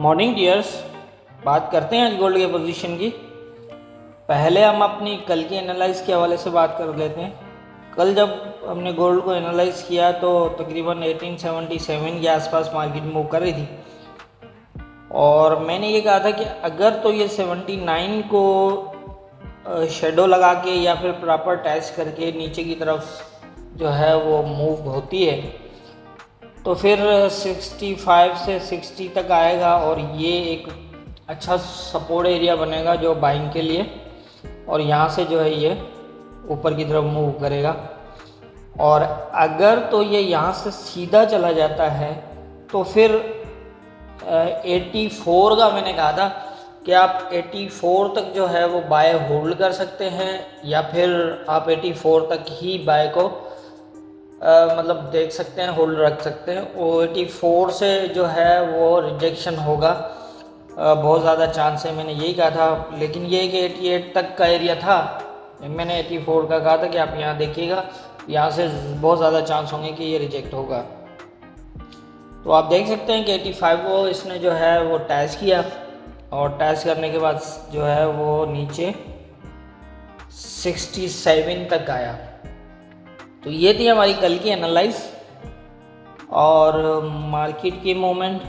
Morning dears, बात करते हैं आज गोल्ड के पोजीशन की। पहले हम अपनी कल की एनालाइज के हवाले से बात कर लेते हैं। कल जब हमने गोल्ड को एनालाइज किया तो तकरीबन 1877 के आसपास मार्केट मूव कर रही थी और मैंने ये कहा था कि अगर तो ये 79 को शेडो लगा के या फिर प्रॉपर टेस्ट करके नीचे की तरफ जो है वो मूव होती है तो फिर 65 से 60 तक आएगा और ये एक अच्छा सपोर्ट एरिया बनेगा जो बाइंग के लिए, और यहाँ से जो है ये ऊपर की तरफ मूव करेगा। और अगर तो ये यहाँ से सीधा चला जाता है तो फिर 84 का मैंने कहा था कि आप 84 तक जो है वो बाय होल्ड कर सकते हैं या फिर आप 84 तक ही बाय को मतलब देख सकते हैं, होल्ड रख सकते हैं। वो 84 से जो है वो रिजेक्शन होगा, बहुत ज़्यादा चांस है, मैंने यही कहा था। लेकिन ये कि 88 तक का एरिया था, मैंने 84 का कहा था कि आप यहाँ देखिएगा, यहाँ से बहुत ज़्यादा चांस होंगे कि ये रिजेक्ट होगा। तो आप देख सकते हैं कि 85 को इसने जो है वो टैच किया और टैच करने के बाद जो है वो नीचे 67 तक आया। तो ये थी हमारी कल की एनालाइज और मार्केट की मूवमेंट।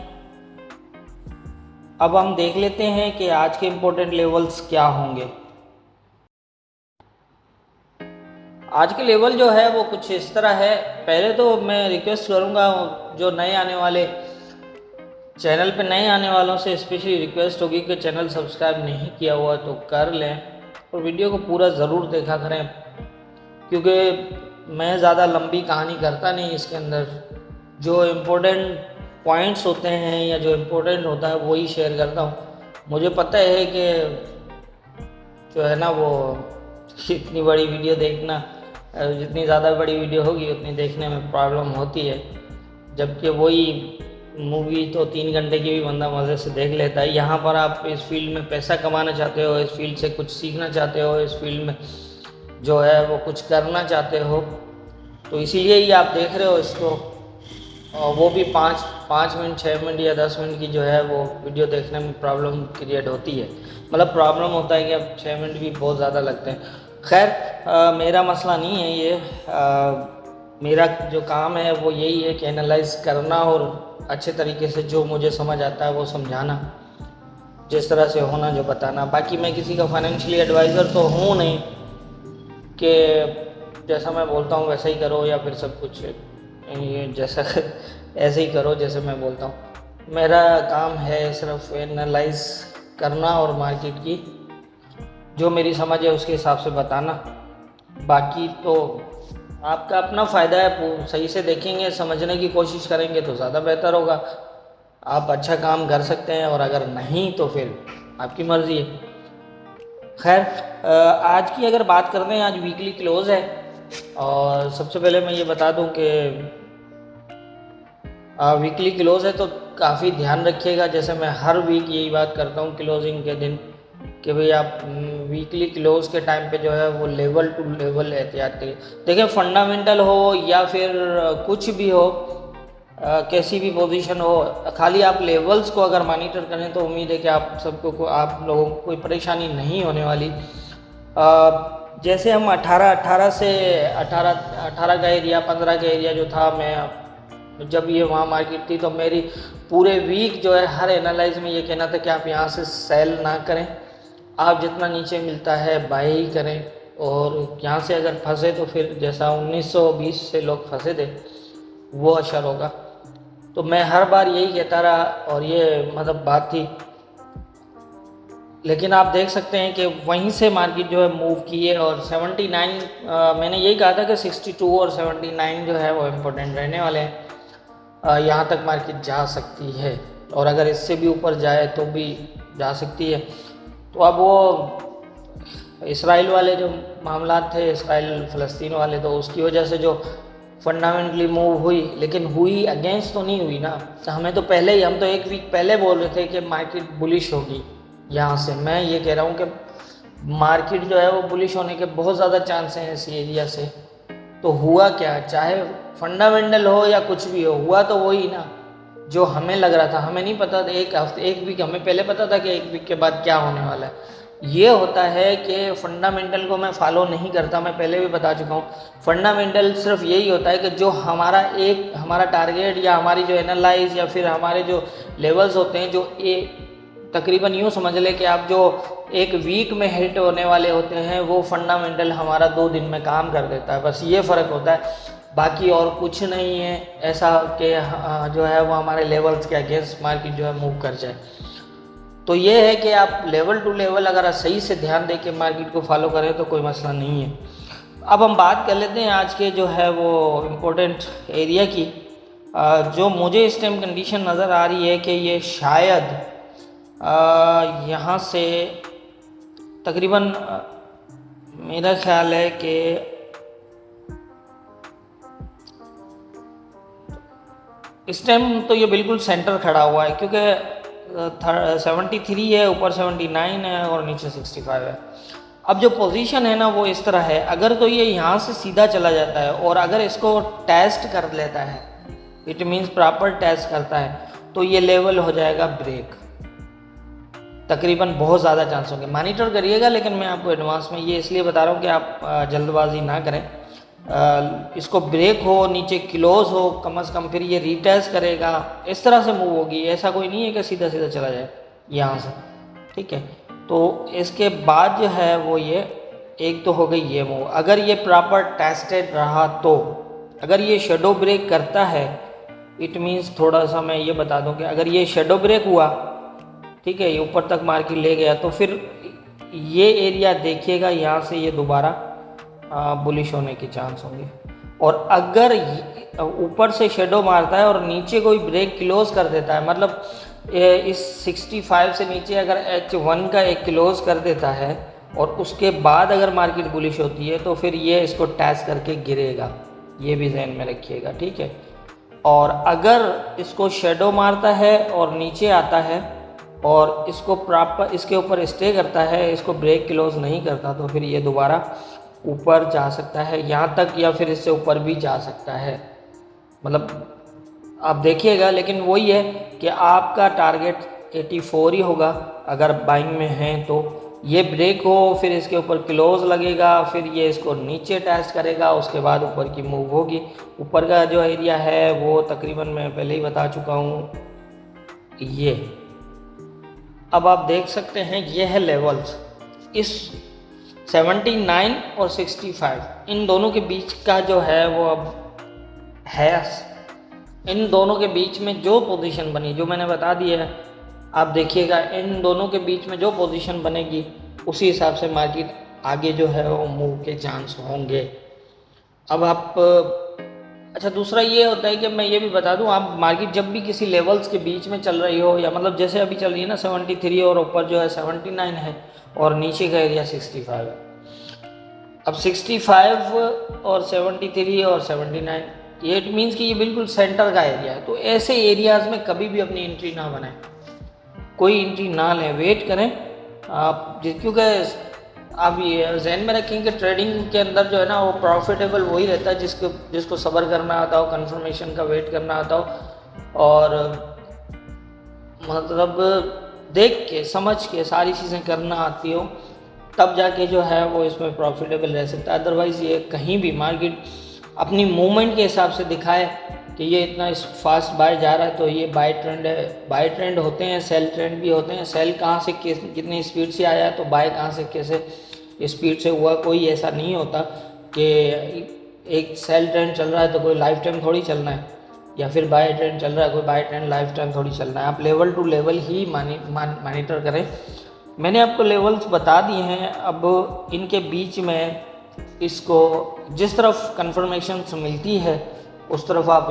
अब हम देख लेते हैं कि आज के इम्पोर्टेंट लेवल्स क्या होंगे। आज के लेवल जो है वो कुछ इस तरह है। पहले तो मैं रिक्वेस्ट करूंगा जो नए आने वाले चैनल पे नए आने वालों से स्पेशली रिक्वेस्ट होगी कि चैनल सब्सक्राइब नहीं किया हुआ तो कर लें और वीडियो को पूरा ज़रूर देखा करें, क्योंकि मैं ज़्यादा लंबी कहानी करता नहीं इसके अंदर। जो इम्पोर्टेंट पॉइंट्स होते हैं या जो इम्पोर्टेंट होता है वही शेयर करता हूँ। मुझे पता है कि जो है ना वो इतनी बड़ी वीडियो देखना, जितनी ज़्यादा बड़ी वीडियो होगी उतनी देखने में प्रॉब्लम होती है, जबकि वही मूवी तो 3 घंटे की भी बंदा मज़े से देख लेता है। यहाँ पर आप इस फील्ड में पैसा कमाना चाहते हो, इस फील्ड से कुछ सीखना चाहते हो, इस फील्ड में जो है वो कुछ करना चाहते हो, तो इसीलिए ही आप देख रहे हो इसको। और वो भी 5 मिनट 6 मिनट या 10 मिनट की जो है वो वीडियो देखने में प्रॉब्लम क्रिएट होती है। मतलब प्रॉब्लम होता है कि अब 6 मिनट भी बहुत ज़्यादा लगते हैं। खैर मेरा मसला नहीं है ये। मेरा जो काम है वो यही है कि एनालाइज करना और अच्छे तरीके से जो मुझे समझ आता है वो समझाना, जिस तरह से होना जो बताना। बाकी मैं किसी का फाइनेंशियली एडवाइज़र तो हूँ नहीं कि जैसा मैं बोलता हूँ वैसा ही करो या फिर सब कुछ ये जैसा ऐसे ही करो जैसे मैं बोलता हूँ। मेरा काम है सिर्फ एनालाइज करना और मार्केट की जो मेरी समझ है उसके हिसाब से बताना। बाकी तो आपका अपना फ़ायदा है, सही से देखेंगे, समझने की कोशिश करेंगे तो ज़्यादा बेहतर होगा। आप अच्छा काम कर सकते हैं और अगर नहीं तो फिर आपकी मर्ज़ी है। खैर आज की अगर बात करते हैं, आज वीकली क्लोज़ है और सबसे पहले मैं ये बता दूं कि वीकली क्लोज़ है तो काफ़ी ध्यान रखिएगा। जैसे मैं हर वीक यही बात करता हूँ क्लोजिंग के दिन कि भाई आप वीकली क्लोज़ के टाइम पे जो है वो लेवल टू लेवल एहतियात करिए। देखिए फंडामेंटल हो या फिर कुछ भी हो, कैसी भी पोजीशन हो, खाली आप लेवल्स को अगर मॉनिटर करें तो उम्मीद है कि आप सबको आप लोगों को कोई परेशानी नहीं होने वाली। जैसे हम 18 से 18 का एरिया 15 का एरिया जो था, मैं जब ये वहाँ मार्केट थी तो मेरी पूरे वीक जो है हर एनालाइज में ये कहना था कि आप यहाँ से सेल ना करें, आप जितना नीचे मिलता है बाय ही करें। और यहाँ से अगर फंसे तो फिर जैसा 1920 से लोग फंसे थे वो असर होगा। तो मैं हर बार यही कहता रहा और ये मतलब बात थी। लेकिन आप देख सकते हैं कि वहीं से मार्केट जो है मूव की है और 79 मैंने यही कहा था कि 62 और 79 जो है वो इम्पोर्टेंट रहने वाले हैं। यहाँ तक मार्केट जा सकती है और अगर इससे भी ऊपर जाए तो भी जा सकती है। तो अब वो इसराइल वाले जो मामला थे, इसराइल फ़लस्तीन वाले, तो उसकी वजह से जो फंडामेंटली मूव हुई, लेकिन हुई अगेंस्ट तो नहीं हुई ना। तो हमें तो पहले ही, हम तो एक वीक पहले बोल रहे थे कि मार्केट बुलिश होगी। यहाँ से मैं ये कह रहा हूँ कि मार्केट जो है वो बुलिश होने के बहुत ज़्यादा चांस हैं इस एरिया से। तो हुआ क्या, चाहे फंडामेंटल हो या कुछ भी हो, हुआ तो वही ना जो हमें लग रहा था, हमें नहीं पता था, एक वीक हमें पहले पता था कि एक वीक के बाद क्या होने वाला है। ये होता है कि फंडामेंटल को मैं फॉलो नहीं करता, मैं पहले भी बता चुका हूँ। फंडामेंटल सिर्फ यही होता है कि जो हमारा टारगेट या हमारी जो एनालाइज या फिर हमारे जो लेवल्स होते हैं, जो तकरीबन यूँ समझ लें कि आप जो एक वीक में हिट होने वाले होते हैं, वो फंडामेंटल हमारा 2 दिन में काम कर देता है। बस ये फ़र्क होता है, बाकी और कुछ नहीं है ऐसा कि जो है वो हमारे लेवल्स के अगेंस्ट मार्केट जो है मूव कर जाए। तो ये है कि आप लेवल टू लेवल अगर सही से ध्यान दे के मार्केट को फॉलो करें तो कोई मसला नहीं है। अब हम बात कर लेते हैं आज के जो है वो इम्पोर्टेंट एरिया की। जो मुझे इस टाइम कंडीशन नज़र आ रही है कि ये शायद यहाँ से तकरीबन मेरा ख्याल है कि इस टाइम तो ये बिल्कुल सेंटर खड़ा हुआ है, क्योंकि 73 है, ऊपर 79 है और नीचे 65 है। अब जो पोजीशन है ना वो इस तरह है, अगर तो ये यहाँ से सीधा चला जाता है और अगर इसको टेस्ट कर लेता है, इट मीन्स प्रॉपर टेस्ट करता है, तो ये लेवल हो जाएगा ब्रेक। तकरीबन बहुत ज़्यादा चांस होंगे, मॉनिटर करिएगा, लेकिन मैं आपको एडवांस में ये इसलिए बता रहा हूँ कि आप जल्दबाजी ना करें। इसको ब्रेक हो, नीचे क्लोज हो कम से कम, फिर ये रीटेस्ट करेगा, इस तरह से मूव होगी। ऐसा कोई नहीं है कि सीधा सीधा चला जाए यहाँ से, ठीक है। तो इसके बाद जो है वो ये एक तो हो गई ये मूव। अगर ये प्रॉपर टेस्टेड रहा, तो अगर ये शेडो ब्रेक करता है, इट मीन्स थोड़ा सा मैं ये बता दूं कि अगर ये शेडो ब्रेक हुआ, ठीक है, ये ऊपर तक मार्केट ले गया, तो फिर ये एरिया देखिएगा, यहाँ से ये दोबारा बुलिश होने के चांस होंगे। और अगर ऊपर से शेडो मारता है और नीचे कोई ब्रेक क्लोज कर देता है, मतलब इस 65 से नीचे अगर H1 का एक क्लोज कर देता है और उसके बाद अगर मार्केट बुलिश होती है, तो फिर ये इसको टेस्ट करके गिरेगा, ये भी ध्यान में रखिएगा, ठीक है। और अगर इसको शेडो मारता है और नीचे आता है और इसको प्रॉपर इसके ऊपर स्टे करता है, इसको ब्रेक क्लोज नहीं करता, तो फिर ये दोबारा ऊपर जा सकता है यहाँ तक, या फिर इससे ऊपर भी जा सकता है। मतलब आप देखिएगा, लेकिन वही है कि आपका टारगेट 84 ही होगा अगर बाइंग में हैं तो। ये ब्रेक हो, फिर इसके ऊपर क्लोज लगेगा, फिर ये इसको नीचे टेस्ट करेगा, उसके बाद ऊपर की मूव होगी। ऊपर का जो एरिया है वो तकरीबन मैं पहले ही बता चुका हूँ, ये अब आप देख सकते हैं, ये है लेवल्स। इस 79 और 65 इन दोनों के बीच का जो है वो अब है, इन दोनों के बीच में जो पोजीशन बनी, जो मैंने बता दिया है, आप देखिएगा इन दोनों के बीच में जो पोजीशन बनेगी, उसी हिसाब से मार्केट आगे जो है वो मूव के चांस होंगे। अब आप अच्छा, दूसरा ये होता है कि मैं ये भी बता दूं, आप मार्केट जब भी किसी लेवल्स के बीच में चल रही हो, या मतलब जैसे अभी चल रही है ना 73 और ऊपर जो है 79 है और नीचे का एरिया 65 है। अब 65 और 73 और 79, ये इट मीन्स कि ये बिल्कुल सेंटर का एरिया है। तो ऐसे एरियाज़ में कभी भी अपनी एंट्री ना बनाएं, कोई एंट्री ना लें, वेट करें आप, क्योंकि आप ये जहन में रखें कि ट्रेडिंग के अंदर जो है ना वो प्रॉफिटेबल वही रहता है जिसको सब्र करना आता हो, कंफर्मेशन का वेट करना आता हो, और मतलब देख के समझ के सारी चीज़ें करना आती हो, तब जाके जो है वो इसमें प्रॉफिटेबल रह सकता है। अदरवाइज़ ये कहीं भी मार्केट अपनी मूवमेंट के हिसाब से दिखाए कि ये इतना फास्ट बाय जा रहा है, तो ये बाय ट्रेंड है। बाय ट्रेंड होते हैं, सेल ट्रेंड भी होते हैं। सेल कहाँ से कितनी स्पीड से आया है, तो बाय कहाँ से कैसे स्पीड से हुआ। कोई ऐसा नहीं होता कि एक सेल ट्रेंड चल रहा है तो कोई लाइफ टाइम थोड़ी चलना है, या फिर बाय ट्रेंड चल रहा है कोई बाय ट्रेंड लाइफ टाइम थोड़ी चलना है। आप लेवल टू लेवल ही मॉनिटर करें। मैंने आपको लेवल्स बता दिए हैं, अब इनके बीच में इसको जिस तरफ कंफर्मेशन मिलती है उस तरफ आप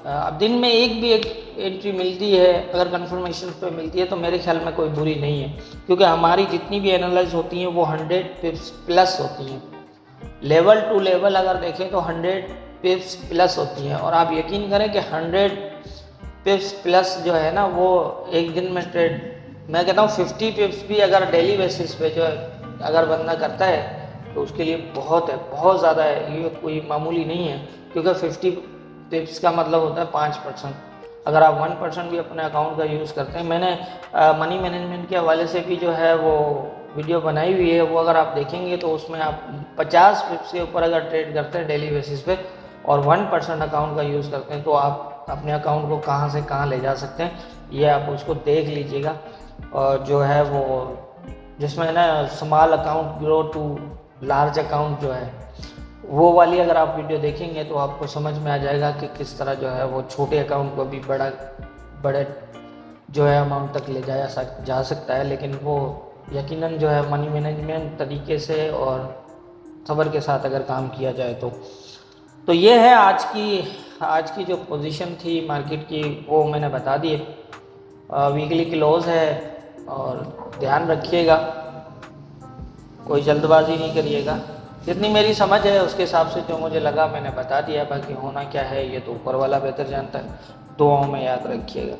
अब दिन में एक एंट्री मिलती है, अगर कंफर्मेशन पे मिलती है तो मेरे ख्याल में कोई बुरी नहीं है, क्योंकि हमारी जितनी भी एनालाइज होती हैं वो 100 पिप्स प्लस होती हैं। लेवल टू लेवल अगर देखें तो 100 पिप्स प्लस होती हैं, और आप यकीन करें कि 100 पिप्स प्लस जो है ना वो एक दिन में ट्रेड, मैं कहता हूँ 50 पिप्स भी अगर डेली बेसिस पे जो है अगर बंदा करता है तो उसके लिए बहुत है, बहुत ज़्यादा है, ये कोई मामूली नहीं है। क्योंकि 50 पिप्स का मतलब होता है 5%, अगर आप 1% भी अपने अकाउंट का यूज़ करते हैं, मैंने मनी मैनेजमेंट के हवाले से भी जो है वो वीडियो बनाई हुई है, वो अगर आप देखेंगे तो उसमें आप 50 पिप्स के ऊपर अगर ट्रेड करते हैं डेली बेसिस पे और 1% अकाउंट का यूज़ करते हैं तो आप अपने अकाउंट को कहाँ से कहाँ ले जा सकते हैं, ये आप उसको देख लीजिएगा। और जो है वो जिसमें ना small account grow to large account जो है वो वाली अगर आप वीडियो देखेंगे तो आपको समझ में आ जाएगा कि किस तरह जो है वो छोटे अकाउंट को भी बड़े जो है अमाउंट तक ले जा सकता है। लेकिन वो यकीनन जो है मनी मैनेजमेंट तरीके से और सब्र के साथ अगर काम किया जाए तो ये है आज की जो पोजीशन थी मार्केट की, वो मैंने बता दी। वीकली क्लोज है और ध्यान रखिएगा, कोई जल्दबाजी नहीं करिएगा। जितनी मेरी समझ है उसके हिसाब से जो मुझे लगा मैंने बता दिया, बाकी होना क्या है ये तो ऊपर वाला बेहतर जानता है। दुआओं में याद रखिएगा।